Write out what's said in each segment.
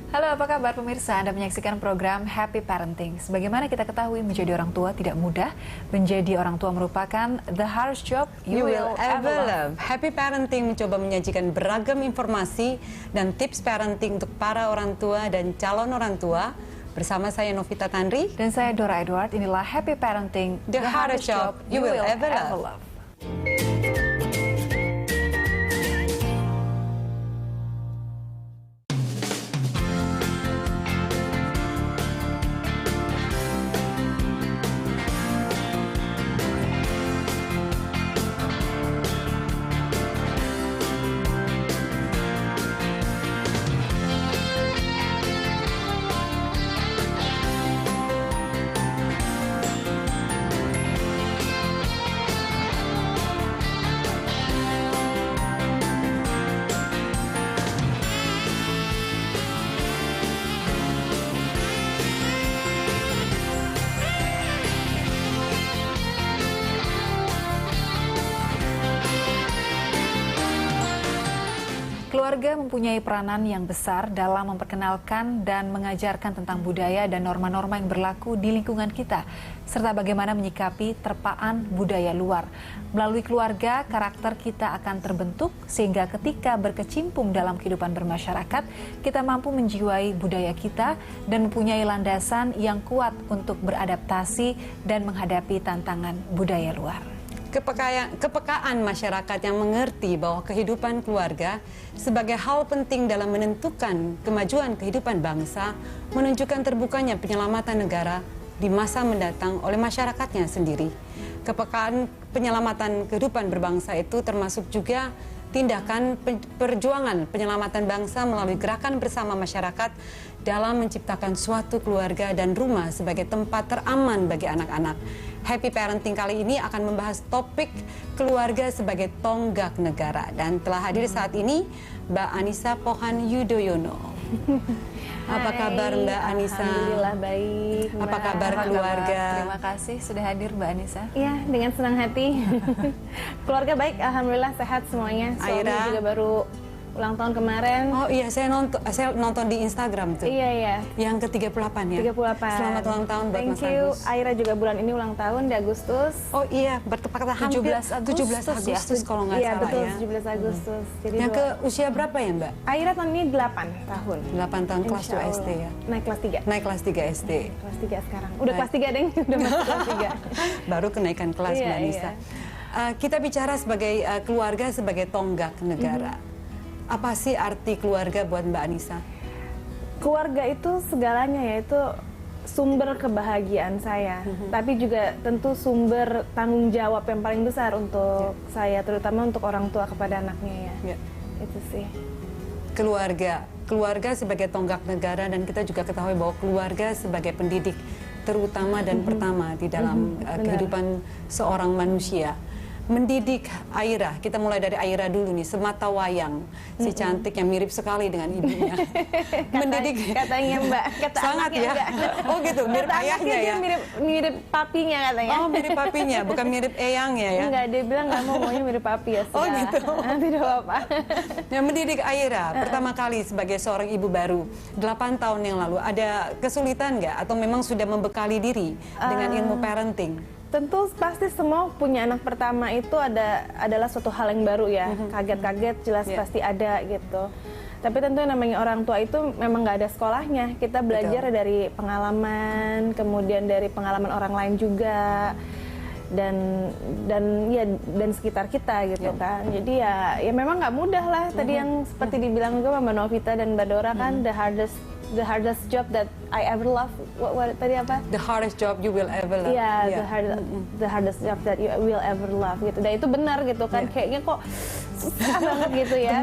Halo, apa kabar pemirsa? Anda menyaksikan program Happy Parenting. Sebagaimana kita ketahui, menjadi orang tua tidak mudah. Menjadi orang tua merupakan the hardest job you will ever love. Happy Parenting mencoba menyajikan beragam informasi dan tips parenting untuk para orang tua dan calon orang tua. Bersama saya Novita Tanri. Dan saya Dora Edward. Inilah Happy Parenting, the hardest job you will ever love. Keluarga mempunyai peranan yang besar dalam memperkenalkan dan mengajarkan tentang budaya dan norma-norma yang berlaku di lingkungan kita, serta bagaimana menyikapi terpaan budaya luar. Melalui keluarga, karakter kita akan terbentuk sehingga ketika berkecimpung dalam kehidupan bermasyarakat, kita mampu menjiwai budaya kita dan mempunyai landasan yang kuat untuk beradaptasi dan menghadapi tantangan budaya luar. Kepekaan masyarakat yang mengerti bahwa kehidupan keluarga sebagai hal penting dalam menentukan kemajuan kehidupan bangsa menunjukkan terbukanya penyelamatan negara di masa mendatang oleh masyarakatnya sendiri. Kepekaan penyelamatan kehidupan berbangsa itu termasuk juga tindakan perjuangan penyelamatan bangsa melalui gerakan bersama masyarakat dalam menciptakan suatu keluarga dan rumah sebagai tempat teraman bagi anak-anak. Happy Parenting kali ini akan membahas topik keluarga sebagai tonggak negara. Dan telah hadir saat ini Mbak Anissa Pohan Yudhoyono. Apa kabar Mbak Anissa? Alhamdulillah baik. Mbak. Apa kabar keluarga? Terima kasih sudah hadir Mbak Anissa. Iya, dengan senang hati. Keluarga baik, alhamdulillah sehat semuanya. Suami Aira juga baru ulang tahun kemarin. Oh iya, saya nonton di Instagram tuh. Iya. Yang ke-38 ya? 38. Selamat ulang tahun buat Mas Thank you. Agus. Aira juga bulan ini ulang tahun di Agustus. Oh iya, bertepatan hampir 17 Agustus kalau nggak Iya, salah betul, ya. 17 Agustus. Jadi Yang ke usia berapa ya Mbak? Aira tahun ini 8 tahun. 8 tahun, kelas Insya 2 Allah. SD ya? Naik kelas 3. Naik kelas 3 SD. Kelas 3 sekarang. Udah kelas 3 deh, udah masuk kelas 3. Baru kenaikan kelas Iya, Mbak Anissa. Kita bicara sebagai keluarga sebagai tonggak negara. Apa sih arti keluarga buat Mbak Anissa? Keluarga itu segalanya ya, itu sumber kebahagiaan saya. Tapi juga tentu sumber tanggung jawab yang paling besar untuk saya, terutama untuk orang tua kepada anaknya ya. Itu sih. Keluarga sebagai tonggak negara, dan kita juga ketahui bahwa keluarga sebagai pendidik terutama dan pertama di dalam kehidupan seorang manusia. Mendidik Aira, kita mulai dari Aira dulu nih, semata wayang, si cantik yang mirip sekali dengan ibunya. Mendidik Katanya Mbak, kata sangat ya. Enggak. Oh gitu, mirip Kata ayahnya dia ya. mirip papinya katanya. Oh mirip papinya, bukan mirip eyangnya ya. Enggak, dia bilang nggak maunya mirip papi ya. Oh gitu. Tidak apa-apa. Yang mendidik Aira pertama kali sebagai seorang ibu baru 8 tahun yang lalu, ada kesulitan nggak atau memang sudah membekali diri dengan ilmu parenting? Tentu pasti semua punya anak pertama itu adalah suatu hal yang baru ya, kaget-kaget jelas pasti ada gitu. Tapi tentu yang namanya orang tua itu memang nggak ada sekolahnya, kita belajar dari pengalaman, kemudian dari pengalaman orang lain juga, dan sekitar kita gitu kan. Jadi ya memang nggak mudah lah. Tadi yang seperti dibilang juga Mbak Novita dan Mbak Dora kan the hardest job that I ever love. What tadi apa? The hardest job you will ever love. Iya, the hardest job that you will ever love gitu. Dan itu benar gitu kan. Kayaknya kok susah banget gitu ya.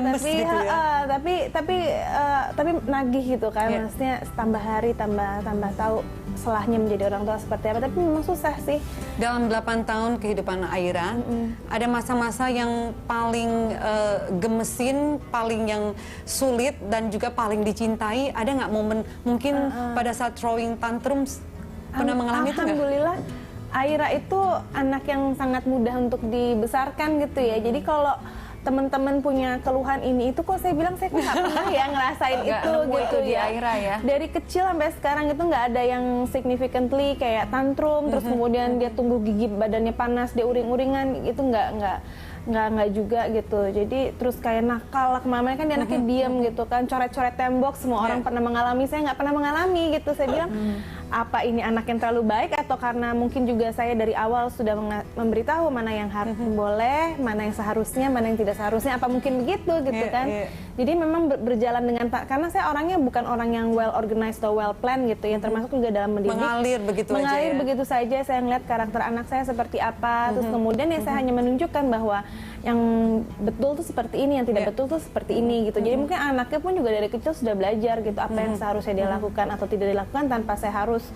Tapi nagih gitu kan. Maksudnya tambah hari tambah tahu selahnya menjadi orang tua seperti apa. Tapi memang susah sih. Dalam 8 tahun kehidupan Aira, ada masa-masa yang paling gemesin, paling yang sulit dan juga paling dicintai. Ada nggak momen mungkin pada saat throwing tantrums pernah mengalami itu nggak? Alhamdulillah, Aira itu anak yang sangat mudah untuk dibesarkan gitu ya. Jadi kalau teman-teman punya keluhan ini itu, kok saya bilang saya nggak pernah ya ngerasain itu gitu di ya. Aira ya. Dari kecil sampai sekarang itu nggak ada yang significantly kayak tantrum, terus kemudian dia tumbuh gigi, badannya panas, dia uring-uringan, itu nggak juga gitu. Jadi terus kayak nakal lah, kemana-mana kan dia anaknya diem gitu kan, coret-coret tembok, semua orang pernah mengalami, saya nggak pernah mengalami gitu. Saya bilang apa ini anak yang terlalu baik, atau karena mungkin juga saya dari awal sudah memberitahu mana yang harus boleh, mana yang seharusnya, mana yang tidak seharusnya, apa mungkin begitu gitu kan. Jadi memang berjalan dengan, karena saya orangnya bukan orang yang well organized atau well planned gitu, yang termasuk juga dalam mendidik. Mengalir begitu aja ya? Begitu saja, saya ngeliat karakter anak saya seperti apa, terus kemudian ya saya hanya menunjukkan bahwa yang betul tuh seperti ini, yang tidak betul tuh seperti ini gitu. Jadi mungkin anaknya pun juga dari kecil sudah belajar gitu apa yang seharusnya dia lakukan atau tidak dilakukan, tanpa saya harus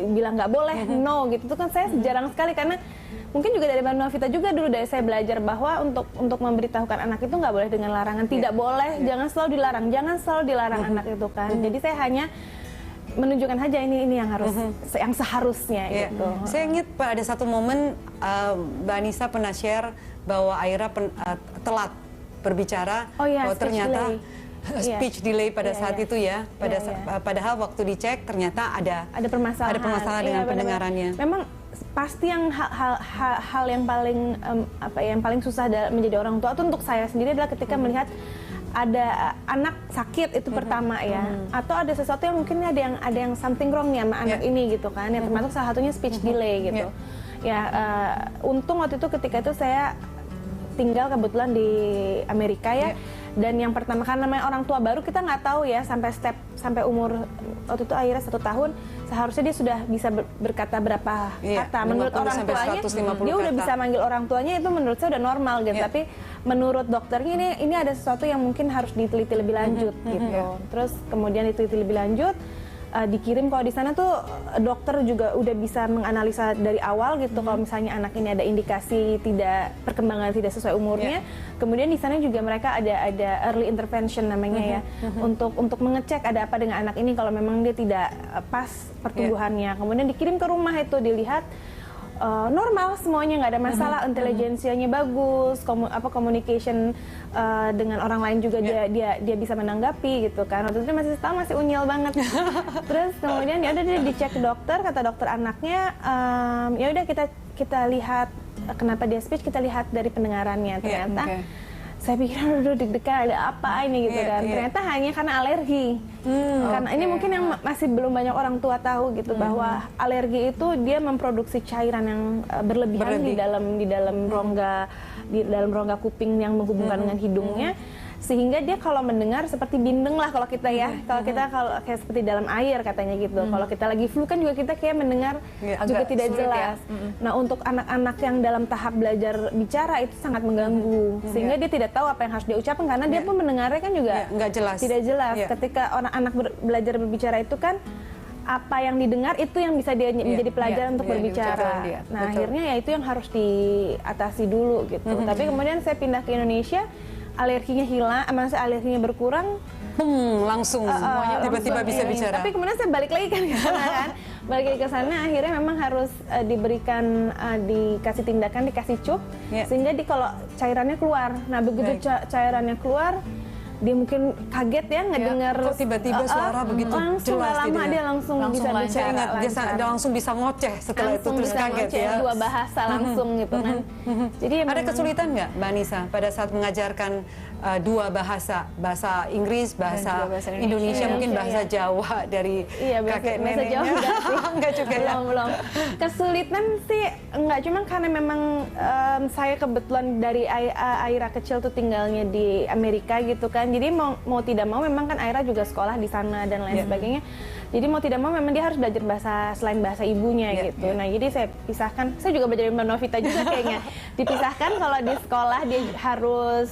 bilang nggak boleh, no gitu. Itu kan saya jarang sekali, karena mungkin juga dari Mbak Novita juga dulu dari saya belajar bahwa untuk memberitahukan anak itu nggak boleh dengan larangan, tidak boleh, jangan selalu dilarang anak itu kan. Jadi saya hanya menunjukkan aja ini yang harus yang seharusnya gitu. Saya ingat pada satu momen Mbak Anissa pernah share bahwa Aira telat berbicara, bahwa ternyata speech delay pada saat itu ya, padahal waktu dicek ternyata ada permasalahan dengan pendengarannya. Memang pasti yang hal yang paling yang paling susah menjadi orang tua itu untuk saya sendiri adalah ketika melihat ada anak sakit, itu pertama ya, atau ada sesuatu yang mungkin ada yang something wrong nih sama anak ini gitu kan, yang termasuk salah satunya speech delay gitu. Untung waktu itu ketika itu saya tinggal kebetulan di Amerika ya. Dan yang pertama, karena namanya orang tua baru, kita nggak tahu ya sampai umur waktu itu Aira 1 tahun, seharusnya dia sudah bisa berkata berapa kata. Menurut orang tuanya dia udah bisa manggil orang tuanya, itu menurut saya udah normal gitu. Tapi menurut dokternya ini ada sesuatu yang mungkin harus diteliti lebih lanjut gitu. Terus kemudian diteliti lebih lanjut, dikirim. Kalau di sana tuh dokter juga udah bisa menganalisa dari awal gitu, kalau misalnya anak ini ada indikasi perkembangan tidak sesuai umurnya. Kemudian di sana juga mereka ada early intervention namanya ya, untuk mengecek ada apa dengan anak ini kalau memang dia tidak pas pertumbuhannya. Kemudian dikirim ke rumah, itu dilihat normal semuanya, nggak ada masalah, intelijensianya bagus, communication dengan orang lain juga dia bisa menanggapi gitu kan. Waktu itu masih unyil banget. Terus kemudian ya udah dia dicek ke dokter, kata dokter anaknya ya udah kita lihat kenapa dia speech, kita lihat dari pendengarannya. Ternyata saya pikir aduh deg-degan, ada apa ini gitu kan. Ternyata hanya karena alergi. Karena ini mungkin yang masih belum banyak orang tua tahu gitu, bahwa alergi itu dia memproduksi cairan yang berlebihan di dalam rongga kuping yang menghubungkan dengan hidungnya, sehingga dia kalau mendengar seperti bindeng lah kalau kita ya. Kalau kayak seperti dalam air katanya gitu. Kalau kita lagi flu kan juga kita kayak mendengar juga tidak jelas. Nah, untuk anak-anak yang dalam tahap belajar bicara itu sangat mengganggu, sehingga dia tidak tahu apa yang harus dia ucapkan, karena dia pun mendengarnya kan juga tidak jelas. Ketika anak belajar berbicara itu kan apa yang didengar itu yang bisa dia menjadi pelajaran untuk berbicara. Nah, akhirnya ya itu yang harus diatasi dulu gitu. Tapi kemudian saya pindah ke Indonesia, alerginya hilang, maksudnya alerginya berkurang, langsung semuanya tiba-tiba bisa bicara. Tapi kemudian saya balik lagi kan ke sana kan, balik lagi ke sana, akhirnya memang harus diberikan dikasih tindakan, dikasih cup, sehingga kalau cairannya keluar. Nah, begitu cairannya keluar, dia mungkin kaget ya ngedengar kok tiba-tiba suara begitu langsung jelas. Lama dia langsung bisa bicara. Saya ingat dia langsung bisa ngoceh setelah itu, terus kaget ya. 2 bahasa langsung gitu kan. Jadi ada kesulitan nggak Mbak Anissa pada saat mengajarkan 2 bahasa Inggris, bahasa Indonesia, mungkin bahasa Jawa dari kakek neneknya? Enggak juga ya? Belum. Kesulitan sih enggak, cuma karena memang saya kebetulan dari Aira kecil tuh tinggalnya di Amerika gitu kan. Jadi mau tidak mau memang kan Aira juga sekolah di sana dan lain sebagainya. Jadi mau tidak mau memang dia harus belajar bahasa selain bahasa ibunya gitu. Nah, jadi saya pisahkan. Saya juga belajar Mbak Novita juga kayaknya. Dipisahkan, kalau di sekolah dia harus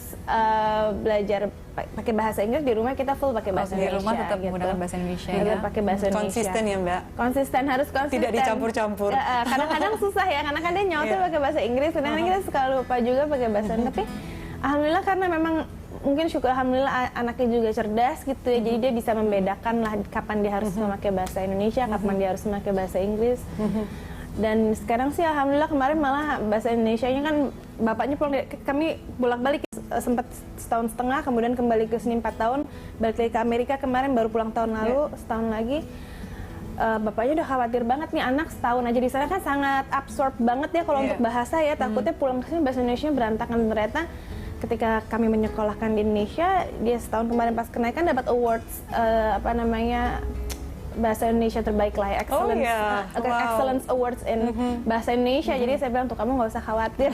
belajar pakai bahasa Inggris, di rumah kita full pakai bahasa Indonesia. Di rumah tetap menggunakan bahasa Indonesia ya. Pakai bahasa Indonesia. Konsisten ya, Mbak? Konsisten, harus konsisten. Tidak dicampur-campur. Kadang-kadang susah ya, karena kan dia nyautil pakai bahasa Inggris, kadang-kadang kita suka lupa juga pakai bahasa Indonesia. Tapi alhamdulillah, karena memang mungkin syukur alhamdulillah anaknya juga cerdas gitu ya, jadi dia bisa membedakan lah kapan dia harus memakai bahasa Indonesia, kapan dia harus memakai bahasa Inggris. Dan sekarang sih alhamdulillah, kemarin malah bahasa Indonesianya kan bapaknya pulang, kami bolak-balik sempat setahun setengah, kemudian kembali ke sini 4 tahun, balik lagi ke Amerika kemarin, baru pulang tahun lalu, setahun lagi. Bapaknya udah khawatir banget nih, anak setahun aja di sana kan sangat absorb banget ya kalau untuk bahasa ya, takutnya pulang ke sini bahasa Indonesia berantakan. Ternyata ketika kami menyekolahkan di Indonesia, dia setahun kemarin pas kenaikan dapat awards bahasa Indonesia terbaik lah, Excellence Awards in bahasa Indonesia. Jadi saya bilang tuh, kamu nggak usah khawatir,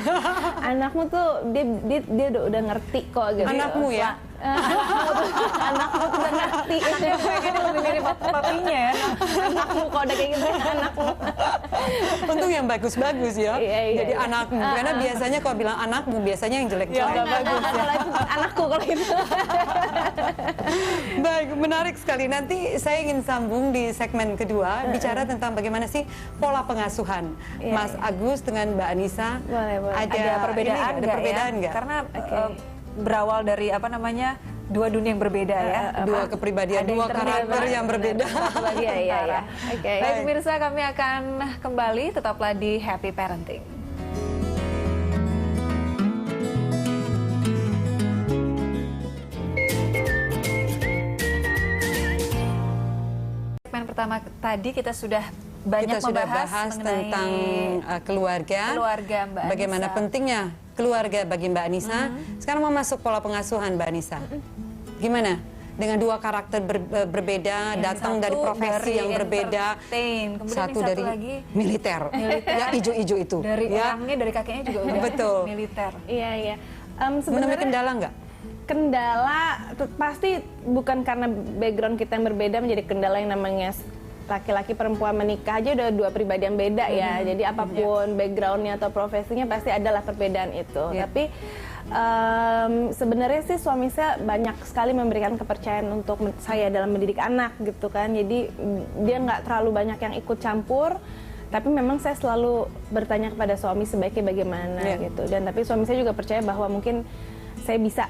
anakmu tuh dia udah ngerti kok gitu. Anakmu ya? Anakmu tuh udah ngerti. Anaknya kayaknya lebih mirip papinya ya. Anakmu kok udah kayak gitu, anakmu. Untung yang bagus-bagus ya. Iya, Jadi iya. anakmu, karena biasanya kalau bilang anakmu biasanya yang jelek-jelek. Nggak bagus ya. Kalau itu anakku kalau itu. Baik, menarik sekali. Nanti saya ingin sambung di segmen kedua, bicara tentang bagaimana sih pola pengasuhan Mas Agus dengan Mbak Anissa. Boleh. Ada perbedaan ada nggak perbedaan ya? nggak? Karena berawal dari dua dunia yang berbeda ya. Dua kepribadian, Ada dua yang karakter terlibat, yang berbeda. Iya. Oke. Baik pemirsa, kami akan kembali, tetaplah di Happy Parenting. Segmen pertama tadi kita sudah banyak Kita sudah membahas bahas mengenai tentang keluarga Mbak bagaimana Anissa. pentingnya keluarga bagi Mbak Anissa. Sekarang mau masuk pola pengasuhan Mbak Anissa. Gimana? Dengan dua karakter berbeda, datang dari profesi yang berbeda. Kemudian Satu yang dari lagi militer, ya ijo-ijo itu. dari ya. orangnya, dari kakeknya juga udah Betul. militer. Iya. Menemui Sebenarnya kendala nggak? kendala pasti bukan karena background kita yang berbeda menjadi kendala. Yang namanya laki-laki perempuan menikah aja udah dua pribadi yang beda ya. Jadi apapun backgroundnya atau profesinya pasti adalah perbedaan itu. Tapi sebenarnya sih suami saya banyak sekali memberikan kepercayaan untuk saya dalam mendidik anak gitu kan. Jadi dia nggak terlalu banyak yang ikut campur. Tapi memang saya selalu bertanya kepada suami sebaiknya bagaimana gitu. Dan tapi suami saya juga percaya bahwa mungkin saya bisa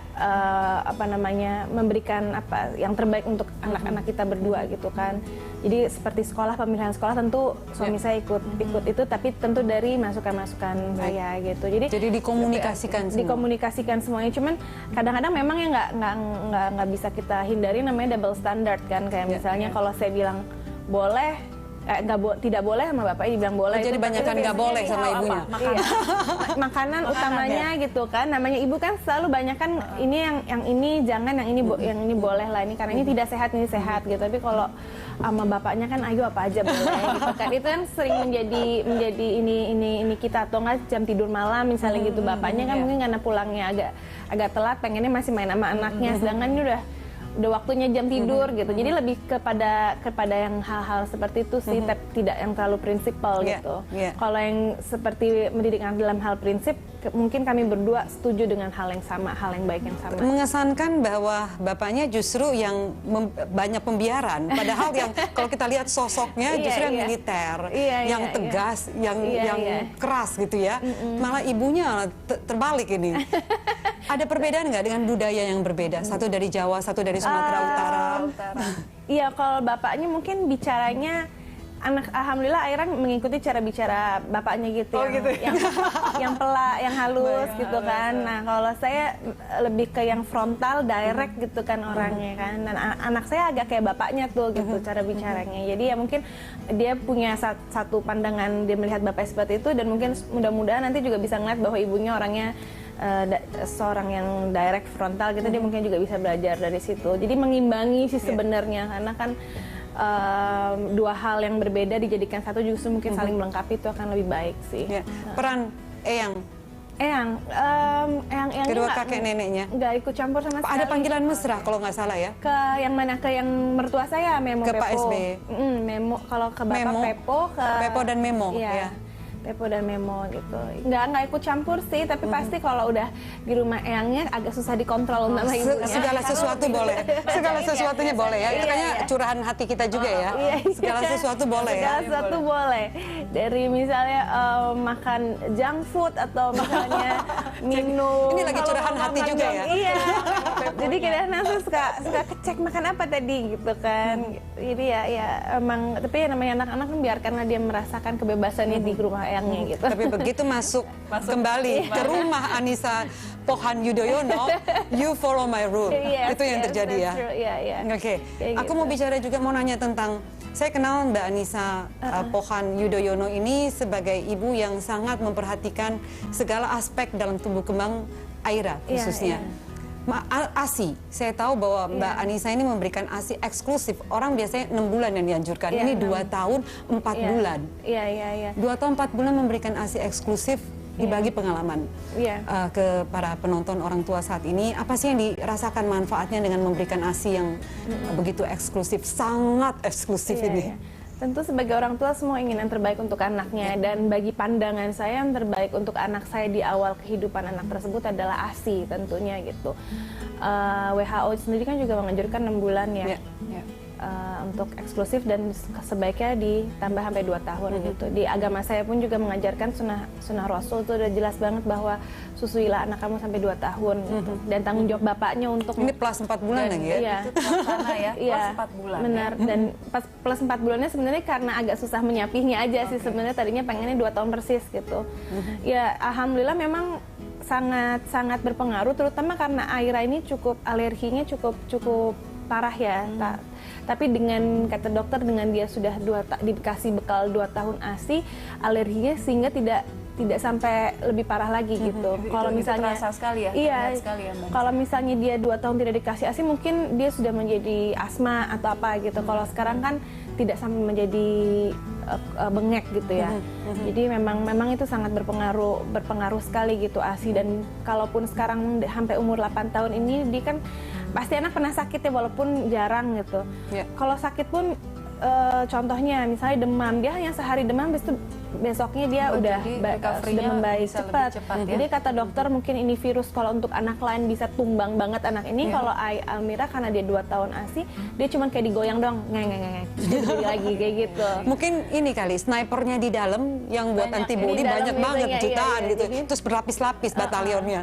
memberikan apa yang terbaik untuk anak-anak kita berdua gitu kan. Jadi seperti sekolah, pemilihan sekolah tentu suami saya ikut itu, tapi tentu dari masukan-masukan saya gitu. Jadi dikomunikasikan semua. Dikomunikasikan semuanya. Cuman kadang-kadang memang ya nggak bisa kita hindari, namanya double standard kan. Kayak misalnya kalau saya bilang boleh, tidak boleh sama bapaknya dibilang boleh. Jadi banyakan nggak boleh sama ibunya. Makanan utamanya gitu kan. Namanya ibu kan selalu banyakan ini yang ini jangan, yang ini boleh lah, ini karena ini tidak sehat, ini sehat gitu. Tapi kalau sama bapaknya kan ayo apa aja boleh gitu kan. Itu kan sering menjadi ini kita, atau nggak jam tidur malam misalnya gitu. Bapaknya kan mungkin karena pulangnya agak telat, pengennya masih main sama anaknya, sedangkan ini udah waktunya jam tidur gitu. Jadi lebih kepada yang hal-hal seperti itu sih, tapi tidak yang terlalu prinsipal gitu. Kalau yang seperti mendidik anak dalam hal prinsip, mungkin kami berdua setuju dengan hal yang sama, hal yang baik yang sama. Mengesankan bahwa bapaknya justru yang banyak pembiaran, padahal yang kalau kita lihat sosoknya justru yang militer, yang tegas, yang keras gitu ya. Malah ibunya terbalik ini. Ada perbedaan nggak dengan budaya yang berbeda? Satu dari Jawa, satu dari Sumatera Utara. Iya, kalau bapaknya mungkin bicaranya alhamdulillah Aira mengikuti cara bicara bapaknya gitu, yang pelak, yang halus gitu kan. Nah, kalau saya lebih ke yang frontal, direct gitu kan orangnya kan. Dan anak saya agak kayak bapaknya tuh gitu cara bicaranya. Jadi ya mungkin dia punya satu pandangan, dia melihat bapaknya seperti itu, dan mungkin mudah-mudahan nanti juga bisa ngeliat bahwa ibunya orangnya seorang yang direct, frontal gitu. Dia mungkin juga bisa belajar dari situ. Jadi mengimbangi sih sebenarnya, karena kan dua hal yang berbeda dijadikan satu justru mungkin saling melengkapi, itu akan lebih baik sih. Peran Eyang kedua kakek neneknya nggak ikut campur sama sekali. Ada panggilan mesra kalau nggak salah ya? Ke yang mana? Ke yang mertua saya, Memo, ke Pepo. Pak SB. Memo. Kalau ke bapak Memo. Pepo Dan Memo. Iya. Pepo dan Memo gitu. Nggak ikut campur sih, tapi pasti kalau udah di rumah eyangnya agak susah dikontrol sama ibunya. Segala sesuatu boleh. Segala sesuatunya boleh ya. Itu kayaknya curahan hati kita juga ya. Segala sesuatu boleh ya. Segala sesuatu boleh. Dari misalnya makan junk food atau misalnya minum. Ini lagi curahan hati juga ya. Iya. Jadi kadang-kadang suka kecek makan apa tadi gitu kan. Jadi ya emang, tapi namanya anak-anak kan biarkanlah dia merasakan kebebasannya di rumah sayangnya gitu. Tapi begitu masuk kembali ke rumah Anissa Pohan Yudhoyono, you follow my rule. Yes, Itu yang yes, terjadi ya. that's true. Yeah. Oke, Kayak aku gitu. mau bicara juga, mau nanya tentang, saya kenal Mbak Anissa Pohan Yudhoyono ini sebagai ibu yang sangat memperhatikan segala aspek dalam tumbuh kembang Aira Iya, khususnya. ASI, saya tahu bahwa Mbak Anissa ini memberikan ASI eksklusif. Orang biasanya 6 bulan yang dianjurkan, Iya, ini 6. 2 tahun 4 bulan. Iya. 2 tahun 4 bulan memberikan ASI eksklusif, dibagi pengalaman Iya. ke para penonton orang tua saat ini. Apa sih yang dirasakan manfaatnya dengan memberikan ASI yang begitu eksklusif, sangat eksklusif Iya, ini? iya. Tentu sebagai orang tua semua ingin yang terbaik untuk anaknya, dan bagi pandangan saya yang terbaik untuk anak saya di awal kehidupan anak tersebut adalah ASI tentunya gitu. WHO sendiri kan juga menganjurkan 6 bulan ya. Untuk eksklusif, dan sebaiknya ditambah sampai 2 tahun gitu. Di agama saya pun juga mengajarkan sunnah Rasul itu udah jelas banget bahwa susuilah anak kamu sampai 2 tahun gitu. Dan tanggung jawab bapaknya untuk Ini plus 4 bulan lagi ya? Iya. Itu terlaksana ya, Iya, plus 4 bulan. benar. Dan pas plus 4 bulannya sebenarnya karena agak susah menyapinya aja sih sebenarnya, tadinya pengennya 2 tahun persis gitu. Ya alhamdulillah memang sangat berpengaruh, terutama karena Aira ini alerginya cukup parah ya. Tapi dengan kata dokter, dengan dia sudah dikasih bekal 2 tahun ASI, alerginya sehingga tidak sampai lebih parah lagi gitu. Kalau misalnya terasa sekali ya, iya, terlihat sekali ya, Mbak. kalau misalnya dia 2 tahun tidak dikasih ASI, mungkin dia sudah menjadi asma atau apa gitu. Kalau sekarang kan tidak sampai menjadi bengek gitu ya. Jadi memang itu sangat berpengaruh sekali gitu ASI. Dan kalaupun sekarang sampai umur 8 tahun ini, dia kan pasti anak pernah sakit ya, walaupun jarang gitu. Kalau sakit pun contohnya misalnya demam, dia hanya sehari demam, besoknya dia udah sudah membaik cepat. Ya? Jadi kata dokter mungkin ini virus, kalau untuk anak lain bisa tumbang banget anak ini. Kalau Almira karena dia 2 tahun ASI, dia cuma kayak digoyang dong, ngeng, dia berdiri lagi kayak gitu. Mungkin ini kali, snipernya di dalam yang buat antibody Di dalam banyak banget, biasanya, jutaan iya, gitu. jadi- Terus berlapis-lapis batalionnya.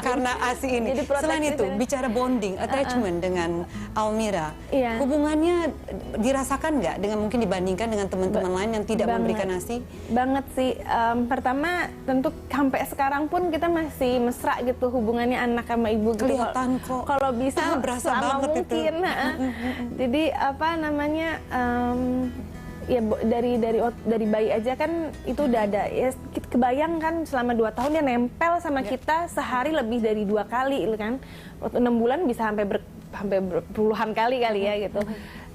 Karena ASI ini. Jadi proteksi Selain itu, dari- bicara bonding, attachment dengan Almira, Iya. hubungannya dirasakan nggak dengan mungkin dibandingkan dengan teman-teman lain yang tidak memberikan ASI? Banget sih. Pertama tentu sampai sekarang pun kita masih mesra gitu hubungannya anak sama ibu gitu. Kelihatan kok. Kalau bisa Berasa selama banget itu. mungkin. Jadi apa namanya, ya dari bayi aja kan itu udah ada. Ya, kebayang kan selama 2 tahun dia nempel sama kita sehari lebih dari 2 kali kan. Waktu 6 bulan bisa sampai berpuluhan kali ya gitu.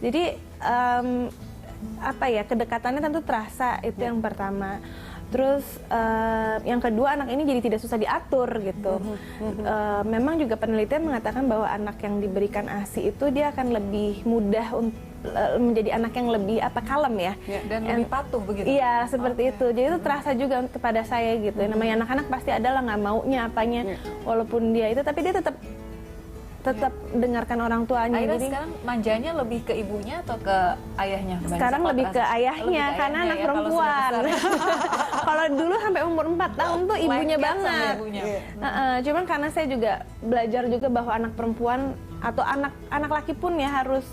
Jadi apa ya, kedekatannya tentu terasa, itu yang pertama. Terus yang kedua, anak ini jadi tidak susah diatur gitu. Memang juga penelitian mengatakan bahwa anak yang diberikan ASI itu dia akan lebih mudah menjadi anak yang lebih kalem ya. Dan lebih patuh begitu. Iya, seperti itu. Jadi itu terasa juga kepada saya gitu. Namanya anak-anak pasti adalah nggak maunya apanya, walaupun dia itu, tapi dia tetap dengarkan orang tuanya. Aira Jadi sekarang manjanya lebih ke ibunya atau ke ayahnya? sekarang lebih ke ayahnya, karena anak perempuan. Kalau dulu sampai umur 4 tahun tuh ibunya Lengket sama banget. ibunya. Cuman karena saya juga belajar juga bahwa anak perempuan atau anak laki pun ya harus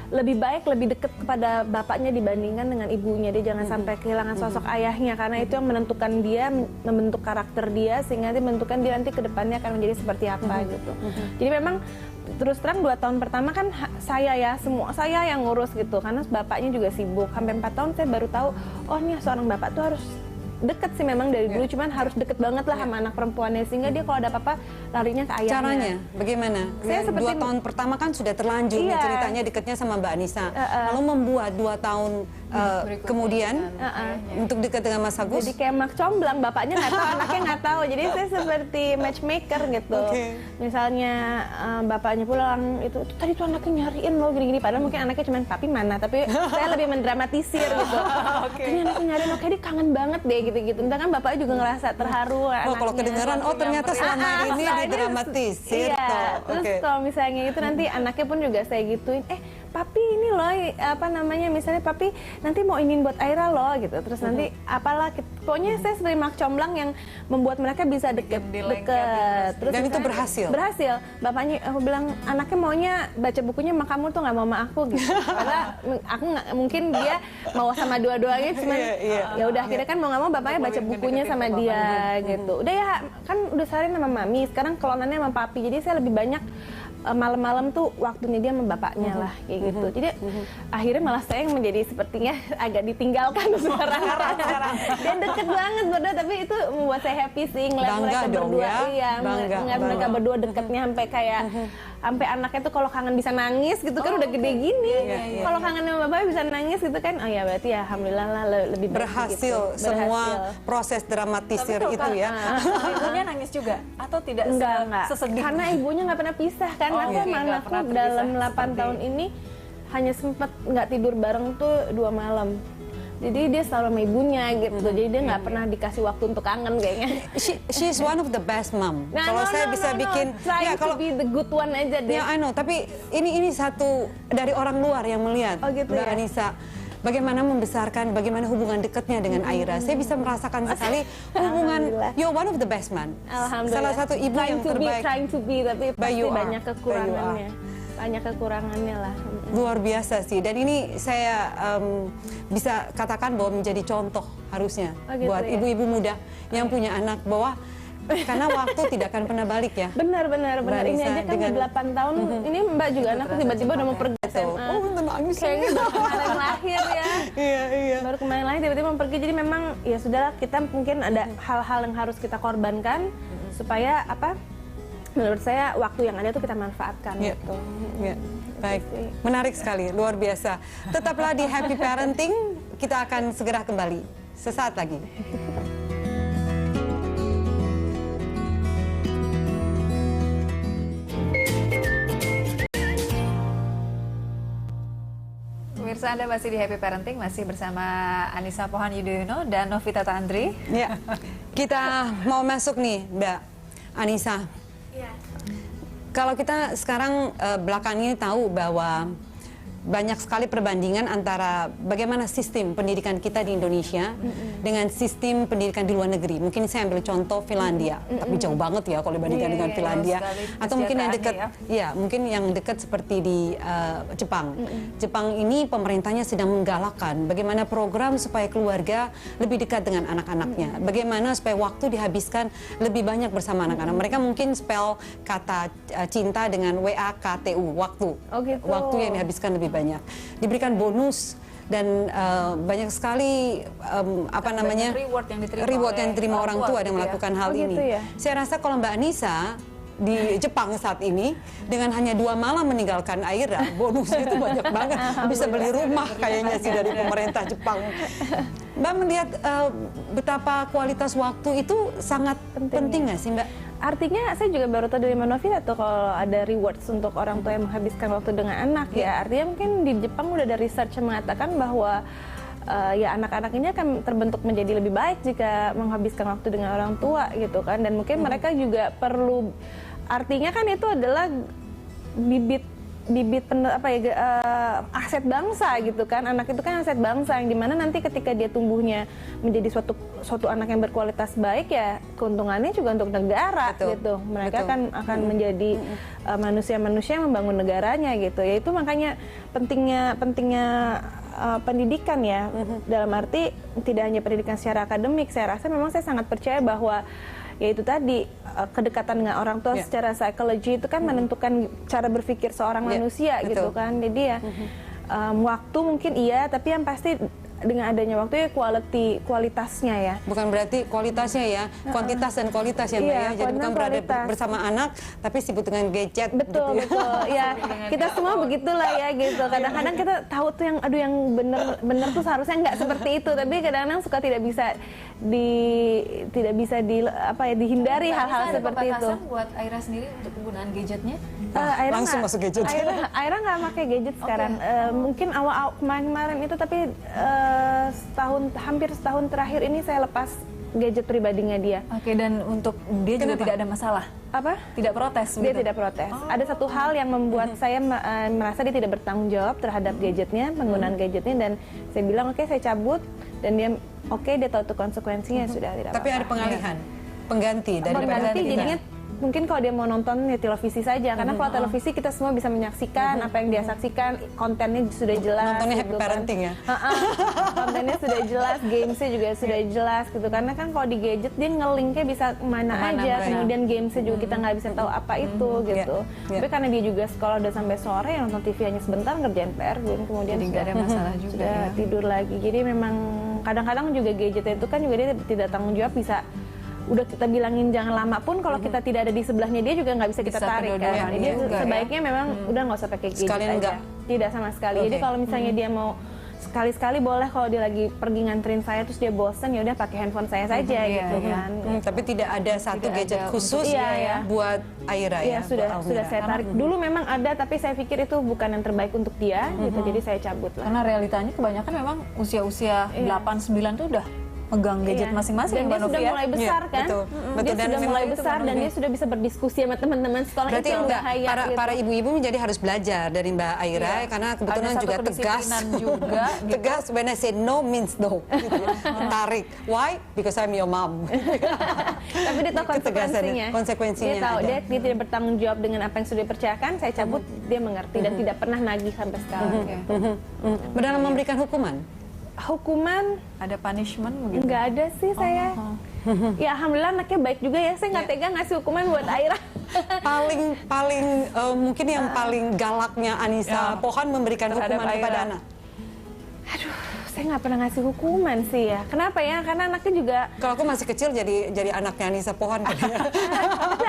lebih baik, lebih dekat kepada bapaknya dibandingkan dengan ibunya. Dia jangan sampai kehilangan sosok ayahnya, karena itu yang menentukan dia, membentuk karakter dia, sehingga nanti menentukan dia nanti ke depannya akan menjadi seperti apa gitu. Jadi memang terus terang 2 tahun pertama kan saya yang ngurus gitu, karena bapaknya juga sibuk. Sampai 4 tahun saya baru tahu, oh nih seorang bapak tuh harus deket sih memang dari dulu, cuman harus deket banget lah sama anak perempuannya, sehingga dia kalau ada apa-apa larinya ke ayahnya. Caranya bagaimana? Saya seperti 2 tahun pertama kan sudah terlanjur nih ceritanya dekatnya sama Mbak Anissa. Lalu membuat 2 tahun kemudian untuk dekat dengan Mas Agus. Jadi kayak mak comblang, bapaknya nggak tahu, anaknya nggak tahu. Jadi saya seperti matchmaker gitu. Misalnya bapaknya pulang, itu tadi tuh anaknya nyariin lo gini-gini, padahal mungkin anaknya cuma papi mana, tapi saya lebih mendramatisir gitu. Ini anaknya nyariin, oke dia kangen banget deh gitu-gitu. Entah kan bapaknya juga ngerasa terharu anaknya. Kalau kedengaran, oh ternyata selama ini didramatisir. Iya, terus kalau misalnya itu nanti anaknya pun juga saya gituin, papi ini loh, apa namanya, misalnya papi nanti mau ingin buat Aira loh gitu, terus nanti apalah, pokoknya saya sering mak comblang yang membuat mereka bisa deket. Terus dan itu berhasil. Bapaknya aku bilang anaknya maunya baca bukunya sama kamu tuh, nggak mau sama aku gitu, karena aku nggak mungkin dia mau sama dua-duanya, cuman ya udah akhirnya kan mau nggak mau bapaknya baca bukunya sama dia gitu. Udah ya kan udah seharian sama mami, sekarang kelonannya sama papi, jadi saya lebih banyak malam-malam tuh waktunya dia sama bapaknya lah kayak gitu. Jadi akhirnya malah saya yang menjadi sepertinya agak ditinggalkan sekarang. Dia deket banget berdua, tapi itu membuat saya happy sih ngeliat mereka berdua. Ya? Iya, ngeliat mereka berdua deketnya sampai kayak sampai anaknya tuh kalau kangen bisa nangis gitu kan, udah gede gini. Kalau kangen sama bapaknya bisa nangis gitu kan. Oh ya berarti ya alhamdulillah lah lebih baik berhasil gitu. semua proses dramatisir itu ya. Ibunya nangis juga atau tidak Enggak. sesedih? Karena ibunya nggak pernah pisah kan. Aku sama anakku dalam 8 tahun ini hanya sempat nggak tidur bareng tuh 2 malam. Jadi dia selalu sama ibunya gitu. Jadi dia nggak pernah dikasih waktu untuk kangen kayaknya. She's one of the best mom. Kalau saya bisa bikin, ya kalau be the good one aja deh. Ya I know, tapi ini satu dari orang luar yang melihat gitu Mbak ya? Anissa. Bagaimana membesarkan, bagaimana hubungan dekatnya dengan Aira. Saya bisa merasakan sekali hubungan, you're one of the best man. Alhamdulillah. Salah satu ibu yang terbaik. Trying to be, tapi pasti you are. banyak kekurangannya. Banyak kekurangannya lah. Luar biasa sih, dan ini saya bisa katakan bahwa menjadi contoh harusnya Gitu buat ya? ibu-ibu muda yang punya anak, bahwa karena waktu tidak akan pernah balik ya. Benar. Ini Nisa, aja kan 8 tahun, ini Mbak juga anakku tiba-tiba udah mau pergi SMA. Oh, menangis. Kayaknya baru kemarin lahir ya. Iya. Baru kemarin lahir tiba-tiba mau pergi, jadi memang ya sudahlah, kita mungkin ada hal-hal yang harus kita korbankan supaya apa? Menurut saya waktu yang ada tuh kita manfaatkan gitu. Iya. Baik, menarik sekali, luar biasa. Tetaplah di Happy Parenting, kita akan segera kembali sesaat lagi. Pemirsa, Anda masih di Happy Parenting, masih bersama Anissa Pohan Yudhoyono dan Novita Tandri. Ya, kita mau masuk nih, Mbak Anissa. Kalau kita sekarang belakangan ini tahu bahwa banyak sekali perbandingan antara bagaimana sistem pendidikan kita di Indonesia dengan sistem pendidikan di luar negeri. Mungkin saya ambil contoh Finlandia, tapi jauh banget ya kalau dibandingkan dengan Finlandia. Atau mungkin yang dekat, mungkin yang dekat seperti di Jepang. Jepang ini pemerintahnya sedang menggalakkan bagaimana program supaya keluarga lebih dekat dengan anak-anaknya. Bagaimana supaya waktu dihabiskan lebih banyak bersama anak-anak. Mereka mungkin spell kata cinta dengan WAKTU, waktu. Waktu yang dihabiskan lebih banyak, diberikan bonus dan banyak sekali reward yang diterima orang tua yang melakukan hal ini. Ya? Saya rasa kalau Mbak Anissa di Jepang saat ini dengan hanya 2 malam meninggalkan Aira, bonus itu banyak banget, bisa beli rumah kayaknya sih dari pemerintah Jepang. Mbak melihat betapa kualitas waktu itu sangat penting nggak sih, Mbak? Artinya saya juga baru tahu dari Novita tuh kalau ada rewards untuk orang tua yang menghabiskan waktu dengan anak ya. Artinya mungkin di Jepang udah ada research yang mengatakan bahwa ya anak-anak ini akan terbentuk menjadi lebih baik jika menghabiskan waktu dengan orang tua gitu kan. Dan mungkin mereka juga perlu, artinya kan itu adalah bibit aset bangsa gitu kan. Anak itu kan aset bangsa yang dimana nanti ketika dia tumbuhnya menjadi suatu anak yang berkualitas baik, ya keuntungannya juga untuk negara. Gitu. Mereka akan menjadi manusia-manusia yang membangun negaranya gitu. Yaitu makanya pentingnya pendidikan ya. Dalam arti tidak hanya pendidikan secara akademik. Saya rasa memang saya sangat percaya bahwa yaitu tadi kedekatan dengan orang tua secara psikologi itu kan menentukan cara berpikir seorang manusia gitu kan. Jadi ya waktu mungkin iya, tapi yang pasti dengan adanya waktu ya kualitasnya ya. Bukan berarti kualitasnya ya, kuantitas dan kualitas ya, Mbak ya. Jadi bukan berada bersama anak tapi sibuk dengan gadget. Betul. Ya, kita semua begitulah ya gitu. Kadang-kadang kita tahu tuh yang yang bener tuh seharusnya nggak seperti itu, tapi kadang-kadang suka tidak bisa dihindari hal-hal seperti itu. Buat Aira sendiri untuk penggunaan gadgetnya? Langsung masuk gadget. Aira nggak pakai gadget sekarang. Mungkin awal kemarin itu, tapi hampir setahun terakhir ini saya lepas gadget pribadinya dia. Oke, dan untuk dia juga tidak ada masalah? Apa? Tidak protes? Dia begitu? tidak protes. Ada satu hal yang membuat saya merasa dia tidak bertanggung jawab terhadap gadgetnya, penggunaan gadgetnya, dan saya bilang oke, saya cabut, dan dia oke, dia tahu itu konsekuensinya, sudah tidak Tapi apa-apa. ada pengalihan, pengganti dari Pengganti kita. jadinya mungkin kalau dia mau nonton ya televisi saja, karena kalau televisi kita semua bisa menyaksikan apa yang dia saksikan, kontennya sudah jelas. Nontonnya gitu happy parenting ya. Kontennya sudah jelas, gamesnya juga sudah jelas gitu. Karena kan kalau di gadget dia ngelinknya bisa kemana aja, kemudian gamesnya juga kita nggak bisa tahu apa itu gitu. Tapi karena dia juga sekolah udah sampai sore, yang nonton TV hanya sebentar, ngerjain PR, kemudian Jadi nggak ada masalah juga sudah ya. tidur lagi. Jadi memang kadang-kadang juga gadget itu kan juga dia tidak tanggung jawab, bisa udah kita bilangin jangan lama pun kalau kita tidak ada di sebelahnya dia juga nggak bisa kita Bisa tarik kan. kedua-duanya Jadi juga, sebaiknya memang udah nggak usah pakai gadget Sekalian aja. enggak? Tidak sama sekali. Jadi kalau misalnya dia mau sekali-sekali boleh, kalau dia lagi pergi nganterin saya terus dia bosen, ya udah pakai handphone saya saja gitu kan. Tapi tidak ada satu Tidak gadget ada khusus Iya, iya. buat Aira Iya, ya. sudah buat Almira. saya tarik. Dulu memang ada, tapi saya pikir itu bukan yang terbaik untuk dia gitu. Jadi saya cabut lah. Karena realitanya kebanyakan memang usia-usia 8-9 tuh udah megang gadget Iya. masing-masing Dan ya, dia Mbak sudah Novi ya? mulai besar Iya, kan. betul. Dia Betul, dan sudah memang mulai itu besar dan dia sudah bisa berdiskusi sama teman-teman sekolah. Berarti itu yang enggak, bahaya gitu. para ibu-ibu jadi harus belajar dari Mbak Aira Iya. karena kebetulan Ada satu juga tegas. kedisiplinan juga, gitu. Tegas when I say no means no. Gitu. Tarik. Why? Because I'm your mom. Tapi dia tahu konsekuensinya. Konsekuensinya Dia tahu, ada. dia tidak bertanggung jawab dengan apa yang sudah dipercayakan. Saya cabut, dia mengerti dan tidak pernah nagih sampai sekarang. Dalam memberikan hukuman. Hukuman Ada punishment begitu? nggak ada sih saya. Ya alhamdulillah anaknya baik juga ya. Saya nggak tega ngasih hukuman buat Aira. paling mungkin yang paling galaknya Anissa Pohan memberikan terhadap hukuman kepada Aira. anak. Aduh, saya nggak pernah ngasih hukuman sih ya. Kenapa ya? Karena anaknya juga. Kalau aku masih kecil jadi anaknya Anissa Pohan. Tapi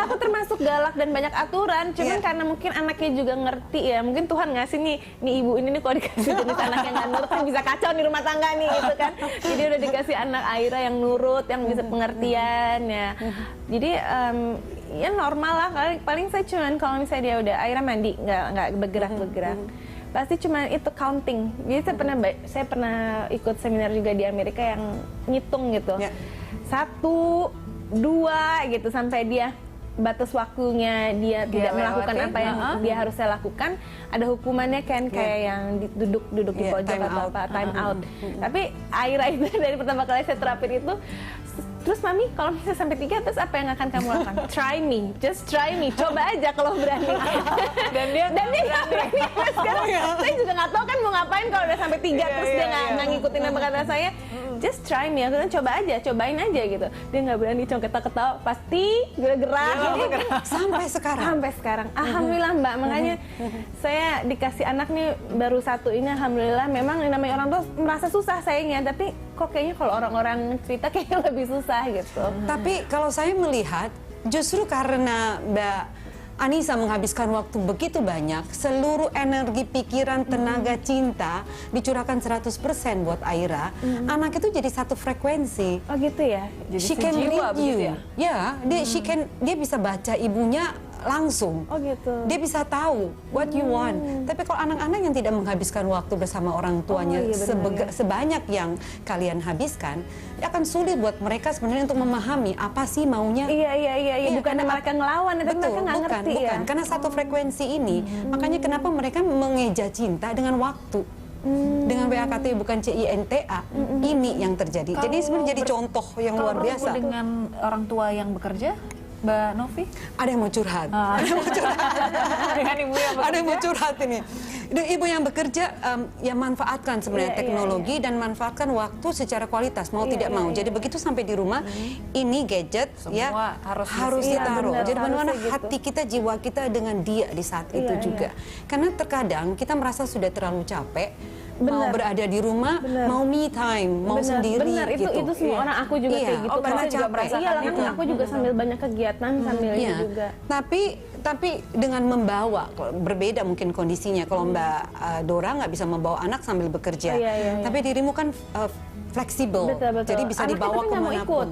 aku termasuk galak dan banyak aturan. Cuman Iya. karena mungkin anaknya juga ngerti ya. Mungkin Tuhan ngasih nih ibu ini nih, kalau dikasih jenis anak yang nggak nurut kan bisa kacau nih rumah tangga nih gitu kan. Jadi udah dikasih anak Aira yang nurut, yang bisa pengertian ya. Jadi ya normal lah. Paling saya cuman kalau misalnya dia udah Aira mandi nggak bergerak-bergerak. Pasti cuma itu counting. Jadi saya pernah ikut seminar juga di Amerika yang ngitung gitu. Ya. 1, 2 gitu sampai dia batas waktunya dia tidak melakukan lewatin, apa yang dia harusnya lakukan, ada hukumannya kan, kayak yang duduk di Yeah, pojok time atau out. apa, time out. Tapi Aira itu dari pertama kali saya terapin itu, terus mami kalau misalnya sampai 3 terus apa yang akan kamu lakukan? Try me, just try me, coba aja kalau berani. Dan dia nggak berani. Sekarang saya juga nggak tahu kan mau ngapain kalau udah sampai 3 terus dia nggak ngikutin apa kata saya. Just try me, aku bilang coba aja, cobain aja gitu. Dia nggak berani, cuma ketawa-ketawa, pasti gerak-gerak. Sampai sekarang. Sampai sekarang, alhamdulillah Mbak. Makanya saya dikasih anak nih baru 1 ini, alhamdulillah. Memang yang namanya orang tua merasa susah sayangnya, tapi kok kayaknya kalau orang-orang cerita kayaknya lebih susah gitu. Tapi kalau saya melihat justru karena Mbak Anissa menghabiskan waktu begitu banyak, seluruh energi, pikiran, tenaga, cinta dicurahkan 100% buat Aira, anak itu jadi satu frekuensi. Oh gitu ya? Jadi She can sejiwa read begitu you. ya? Ya, dia bisa baca ibunya langsung. Oh gitu. Dia bisa tahu what you want. Tapi kalau anak-anak yang tidak menghabiskan waktu bersama orang tuanya Oh, iya benar, sebanyak yang kalian habiskan, dia akan sulit buat mereka sebenarnya untuk memahami apa sih maunya. Iya. Bukan karena mereka ngelawan, tapi mereka nggak ngerti bukan. ya. Karena satu frekuensi ini, makanya kenapa mereka mengeja cinta dengan waktu. Dengan WAKT bukan CINTA, ini yang terjadi. Jadi sebenarnya jadi contoh yang luar Kalau biasa. dengan orang tua yang bekerja, Mbak Novi? Ada yang mau curhat. Dengan ibu yang Ada yang mau bekerja? curhat ini. Ibu yang bekerja ya manfaatkan sebenarnya Iya, teknologi dan manfaatkan waktu secara kualitas mau tidak mau. Jadi begitu sampai di rumah ini gadget ya Semua harus Iya, ditaruh. benar, Jadi bagaimana harusnya gitu. hati kita, jiwa kita dengan dia di saat itu Iya, juga. Karena terkadang kita merasa sudah terlalu capek, mau Benar. berada di rumah, Benar. mau me time, mau sendiri benar, gitu. itu semua orang, aku juga Iya. kayak gitu. Oh, karena Saya juga capek. merasakan iya, kan aku juga sambil banyak kegiatan sambil ini Iya. juga. Tapi dengan membawa, berbeda mungkin kondisinya. Kalau Mbak Dora nggak bisa membawa anak sambil bekerja, Iya. tapi dirimu kan fleksibel, Betul. jadi bisa Anaknya dibawa tapi nggak mau ikut. kemanapun.